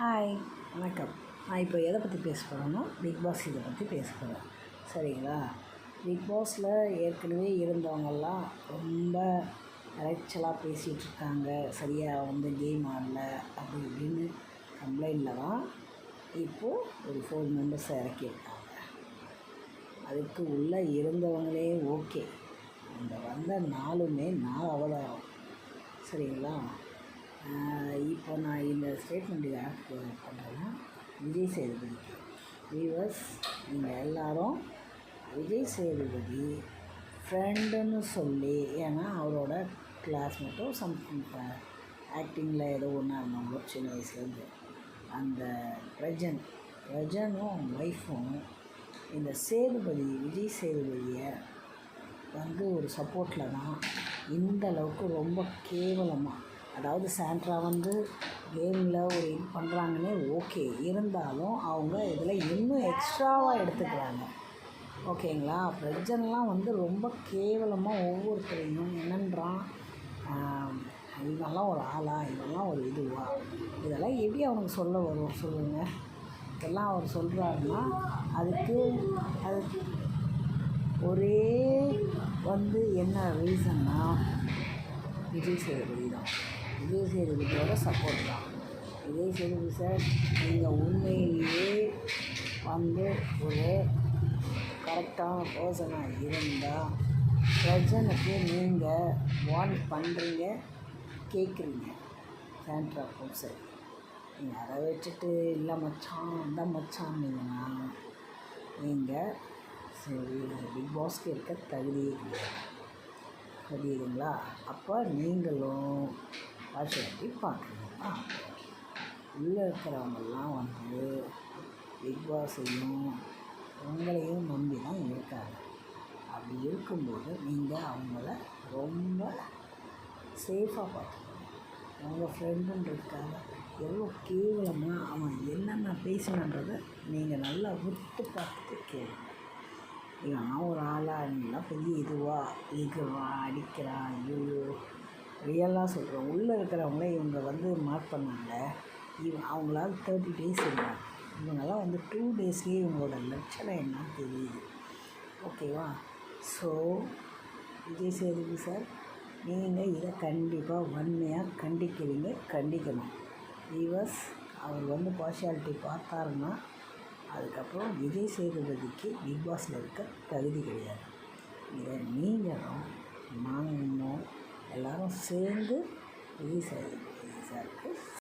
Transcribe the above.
Hi, வணக்கம். நான் இப்போ எதை பற்றி பேச போகிறேன்னா பிக் பாஸ் இதை பற்றி பேச போகிறேன். சரிங்களா? பிக் பாஸில் ஏற்கனவே இருந்தவங்கெல்லாம் ரொம்ப இறைச்சலாக பேசிகிட்டு இருக்காங்க. சரியாக கேம் ஆடல அப்படி இப்படின்னு கம்ப்ளைண்டில் தான் இப்போது ஒரு 4 மெம்பர்ஸை இறக்கியிருக்காங்க. அதுக்கு உள்ளே இருந்தவங்களே ஓகே, அந்த வந்த 4மே 4 அவதாரம். சரிங்களா? இப்போ நான் இந்த ஸ்டேட்மெண்ட் யாருக்கு பண்ணுறேன்னா விஜய் சேதுபதிக்கு. வியூவர்ஸ், நீங்கள் எல்லோரும் விஜய் சேதுபதி ஃப்ரெண்டுன்னு சொல்லி, ஏன்னா அவரோட கிளாஸ்மேட்டும் சம்திங் ஆக்டிங்கில் ஏதோ ஒன்றா இருந்தாங்களோ சின்ன வயசுலேருந்து, அந்த பிரஜனும் அவங்க ஒய்ஃபும் இந்த விஜய் சேதுபதியை ஒரு சப்போர்ட்டில் தான் இந்த அளவுக்கு ரொம்ப கேவலமாக, அதாவது சாண்ட்ரா கேமில் ஒரு இது பண்ணுறாங்கன்னே ஓகே, இருந்தாலும் அவங்க இதில் இன்னும் எக்ஸ்ட்ராவாக எடுத்துக்கிறாங்க. ஓகேங்களா? பிரஜன்லாம் ரொம்ப கேவலமாக ஒவ்வொருத்தரையும் என்னன்றான், இவெல்லாம் ஒரு ஆளா, இவெல்லாம் ஒரு இதுவா, இதெல்லாம் எப்படி அவனுக்கு சொல்ல வரும் சொல்லுங்கள்? இதெல்லாம் அவர் சொல்கிறாருன்னா அதுக்கு ஒரே என்ன ரீசன்னா விஜய் சேதுபதி தான். விஜய் சேதுபதியோட சப்போர்ட் தான். விஜய் சேதுபதி சார், நீங்கள் உண்மையிலேயே ஒரு கரெக்டான பர்சனாக இருந்தால் பிரஜனுக்கு நீங்கள் வார்ன் பண்ணுறீங்க, கேட்குறீங்க. சாண்ட்ரா சரி, நீங்கள் அதை வச்சுட்டு இல்லை மச்சான் அந்த மச்சான்னீங்கன்னா நீங்கள் சரி பிக் பாஸ்க்கு இருக்க தகுதியே கிடையாது. புரியுதுங்களா? அப்போ நீங்களும் பார்ஷியாலிட்டி பார்க்குறீங்களா? உள்ளே இருக்கிறவங்கெல்லாம் பிக் பாஸையும் உங்களையும் நம்பி தான் இருக்காங்க. அப்படி இருக்கும்போது நீங்கள் அவங்கள ரொம்ப சேஃபாக பார்த்துக்கணும். உங்கள் ஃப்ரெண்டுன்றதுக்காக எவ்வளோ கேவலமாக அவன் என்னென்ன பேசினன்றதை நீங்கள் நல்லா விட்டு பார்த்துட்டு கேளுங்க. இவன் ஒரு ஆளாக இருந்தால் பெரிய இதுவாக அடிக்கிறான். ஐயோ, ரியலாக சொல்கிறோம். உள்ளே இருக்கிறவங்கள இவங்க மார்க் பண்ணாங்க. அவங்களால 30 days இருந்தாங்க. இவங்கெல்லாம் 2 daysலேயே இவங்களோட லட்சணம் என்னன்னு தெரியுது. ஓகேவா? ஸோ விஜய் சேதுபதி சார், நீங்கள் இதை கண்டிப்பாக வன்மையாக கண்டிக்கணும். வியூவர்ஸ், அவர் பார்ஷியாலிட்டி பார்த்தாருன்னா அதுக்கப்புறம் விஜய் சேதுபதிக்கு பிக் பாஸில் இருக்க தகுதி கிடையாது. இதை நீங்களும் நானும் எல்லோரும் சேர்ந்து விஜய் சேதுபதி சாருக்கு